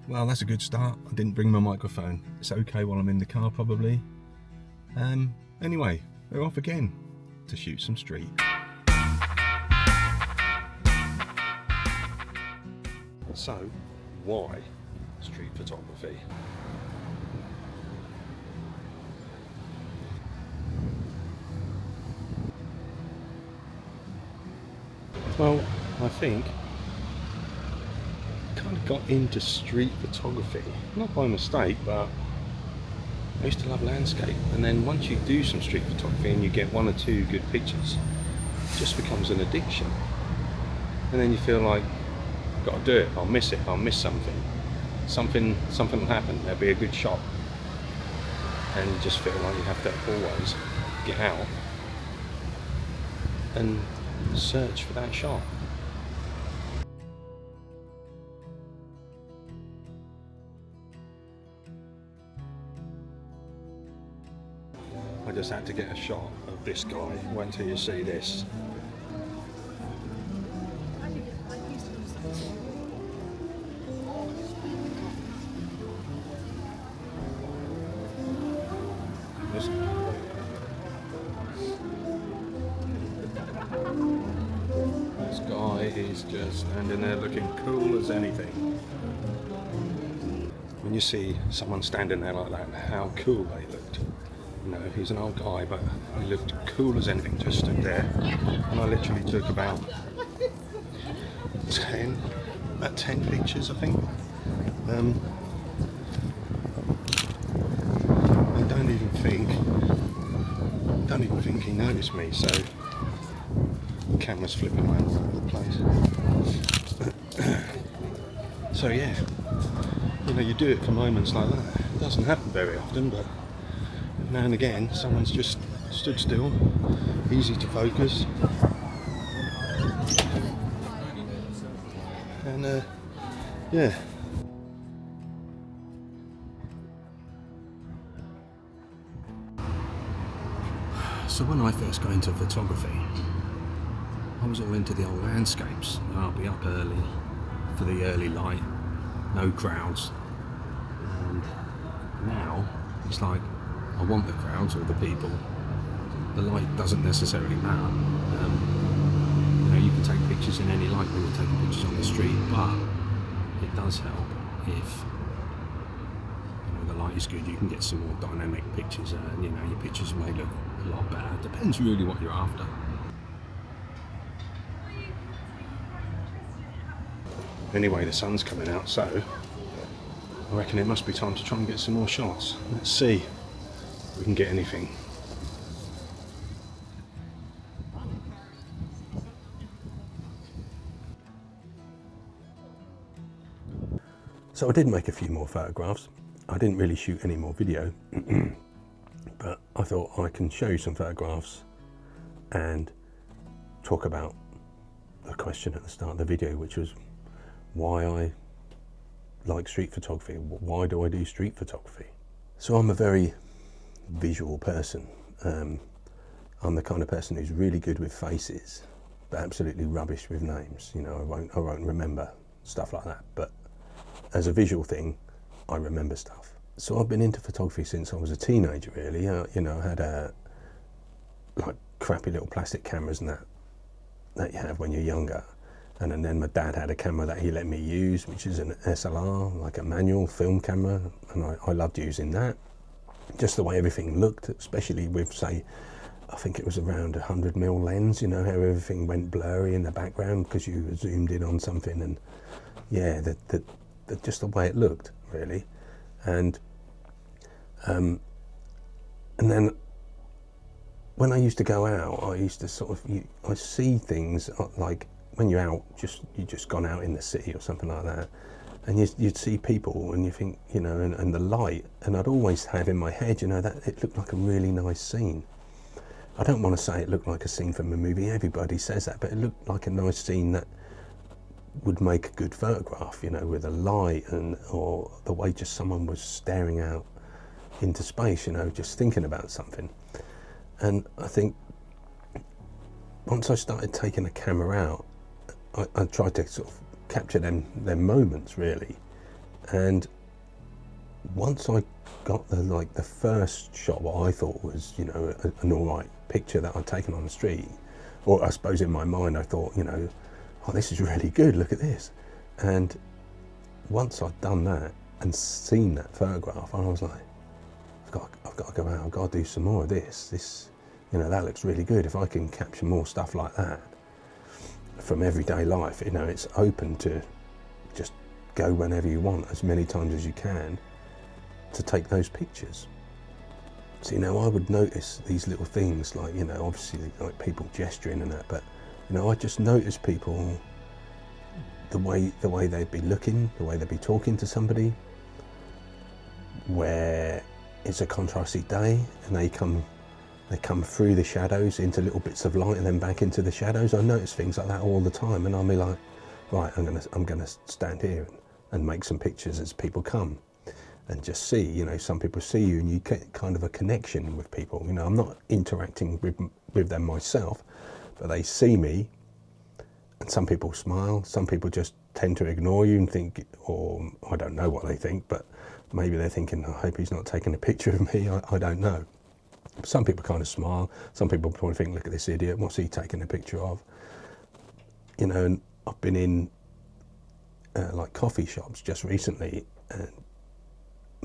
Well, that's a good start. I didn't bring my microphone. It's okay while I'm in the car, probably. Anyway, we're off again to shoot some street. So, why street photography? Well, I think I kind of got into street photography, not by mistake, but I used to love landscape, and then once you do some street photography and you get one or two good pictures, it just becomes an addiction. And then you feel like, got to do it, I'll miss something. Something will happen, there'll be a good shot. And you just feel like you have to always get out and search for that shot. I just had to get a shot of this guy. Wait until you see this. This guy is just standing there looking cool as anything. When you see someone standing there like that, how cool they looked. You know, he's an old guy, but he looked cool as anything, just stood there. And I literally took about 10 pictures, I think. I don't even think he noticed me, so the camera's flipping around all over the place. So yeah, you know, you do it for moments like that. It doesn't happen very often, but now and again someone's just stood still, easy to focus, and yeah. So when I first got into photography, I was all into the old landscapes. I'll be up early for the early light, no crowds, and now it's like I want the crowds or the people. The light doesn't necessarily matter. You know, you can take pictures in any light when you're taking pictures on the street, but it does help if the light is good. You can get some more dynamic pictures, and you know, your pictures may look a lot better. It depends really what you're after. Anyway, the sun's coming out, so I reckon it must be time to try and get some more shots. Let's see if we can get anything. So I did make a few more photographs. I didn't really shoot any more video, but I thought I can show you some photographs and talk about the question at the start of the video, which was why I like street photography. Why do I do street photography? So I'm a very visual person. I'm the kind of person who's really good with faces, but absolutely rubbish with names. You know, I won't remember stuff like that. But as a visual thing, I remember stuff. So I've been into photography since I was a teenager, really. You know, I had like crappy little plastic cameras and that you have when you're younger. And then my dad had a camera that he let me use, which is an SLR, like a manual film camera, and I loved using that. Just the way everything looked, especially with, say, I think it was around 100mm lens, you know, how everything went blurry in the background because you zoomed in on something, and yeah, just the way it looked, really. And then when I used to go out, I used to sort of, I see things like, when you're out, you just gone out in the city or something like that, and you'd see people and you think, you know, and the light, and I'd always have in my head, you know, that it looked like a really nice scene. I don't want to say it looked like a scene from a movie, everybody says that, but it looked like a nice scene that would make a good photograph, you know, with a light or the way just someone was staring out into space, you know, just thinking about something. And I think once I started taking the camera out, I tried to sort of capture them moments, really, And once I got the first shot, what I thought was, you know, an all right picture that I'd taken on the street, or I suppose in my mind I thought, you know, oh, this is really good, look at this. And once I'd done that and seen that photograph, I was like, I've got to go out, I've got to do some more of this, you know, that looks really good. If I can capture more stuff like that from everyday life, you know, it's open to just go whenever you want, as many times as you can, to take those pictures. So, you know, I would notice these little things, like, you know, obviously like people gesturing and that, but, you know, I just notice people, the way they'd be looking, the way they'd be talking to somebody, where it's a contrasty day and they come through the shadows into little bits of light and then back into the shadows. I notice things like that all the time, and I'll be like, right, I'm gonna stand here and make some pictures as people come, and just see, you know, some people see you and you get kind of a connection with people. You know, I'm not interacting with them myself, but they see me, and some people smile, some people just tend to ignore you and think, or I don't know what they think, but maybe they're thinking, I hope he's not taking a picture of me, I don't know. Some people kind of smile, some people probably think, look at this idiot, what's he taking a picture of? You know, and I've been in like coffee shops just recently and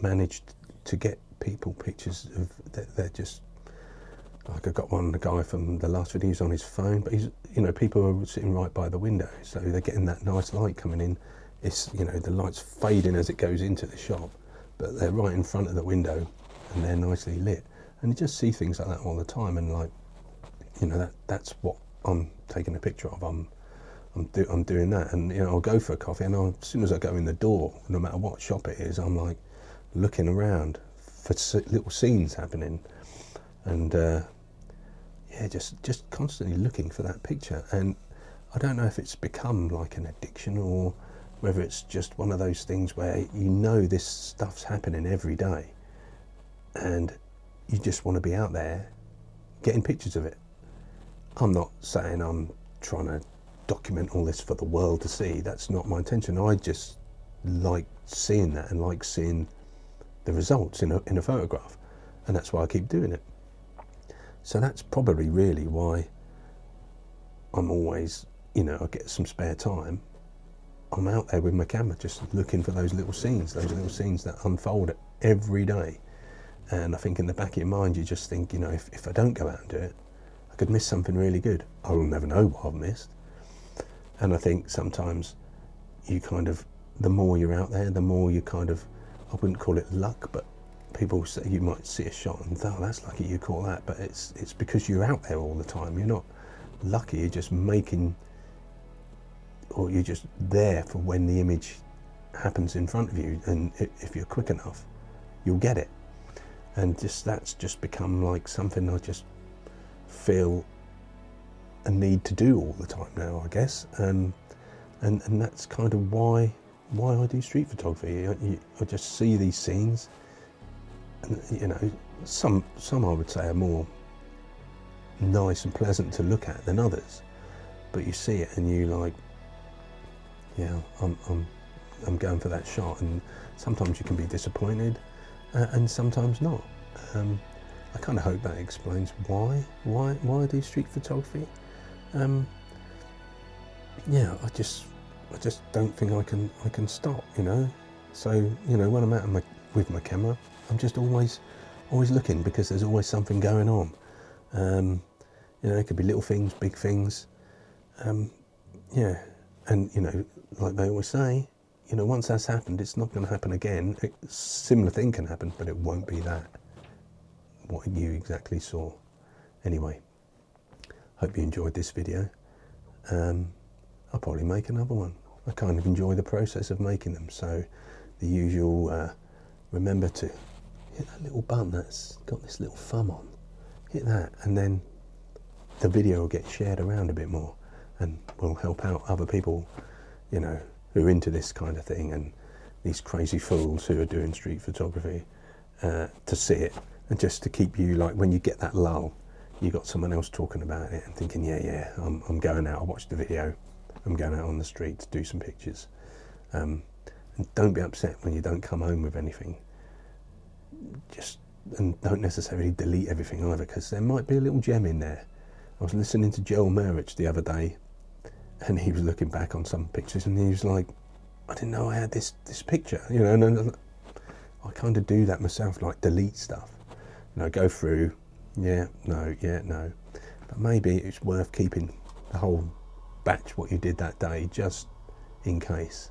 managed to get people pictures of, they're just, like I got one, the guy from the last video, he's on his phone, but he's, you know, people are sitting right by the window, so they're getting that nice light coming in. It's, you know, the light's fading as it goes into the shop, but they're right in front of the window and they're nicely lit. And you just see things like that all the time, and like, you know, that's what I'm taking a picture of. I'm doing that, and you know, I'll go for a coffee, and as soon as I go in the door, no matter what shop it is, I'm like looking around for little scenes happening, and yeah, just constantly looking for that picture. And I don't know if it's become like an addiction or whether it's just one of those things where you know this stuff's happening every day, and you just want to be out there getting pictures of it. I'm not saying I'm trying to document all this for the world to see. That's not my intention. I just like seeing that and like seeing the results in a photograph, and that's why I keep doing it. So that's probably really why I'm always, you know, I get some spare time, I'm out there with my camera just looking for those little scenes that unfold every day. And I think in the back of your mind, you just think, you know, if I don't go out and do it, I could miss something really good. I will never know what I've missed. And I think sometimes you kind of, the more you're out there, the more you kind of, I wouldn't call it luck, but people say, you might see a shot and think, oh, that's lucky you caught that. But it's because you're out there all the time. You're not lucky, you're just making, or you're just there for when the image happens in front of you. And if you're quick enough, you'll get it. And that's just become like something I just feel a need to do all the time now, I guess. And that's kind of why I do street photography. I just see these scenes, and you know, some I would say are more nice and pleasant to look at than others. But you see it and you like, yeah, I'm going for that shot. And sometimes you can be disappointed. And sometimes not. I kind of hope that explains why I do street photography. Yeah, I just don't think I can stop, you know. So, you know, when I'm out with my camera, I'm just always looking, because there's always something going on. You know, it could be little things, big things. Yeah, and you know, like they always say, you know, once that's happened, it's not going to happen again. A similar thing can happen, but it won't be that, what you exactly saw. Anyway, hope you enjoyed this video. I'll probably make another one. I kind of enjoy the process of making them. So the usual, remember to hit that little button that's got this little thumb on. Hit that, and then the video will get shared around a bit more and will help out other people, you know, who are into this kind of thing, and these crazy fools who are doing street photography, to see it, and just to keep you, like, when you get that lull, you got someone else talking about it and thinking, yeah, I'm going out, I watched the video, I'm going out on the street to do some pictures. And And don't be upset when you don't come home with anything. And don't necessarily delete everything either, because there might be a little gem in there. I was listening to Joel Murich the other day, and he was looking back on some pictures, and he was like, I didn't know I had this picture, you know. And I kind of do that myself, like delete stuff. You know, go through, yeah, no, but maybe it's worth keeping the whole batch what you did that day, just in case.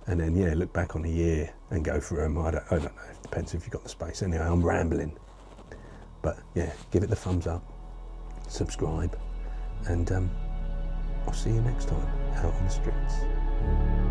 And then, yeah, look back on a year and go through them. I don't know, it depends if you've got the space. Anyway, I'm rambling, but yeah, give it the thumbs up, subscribe, and I'll see you next time out on the streets.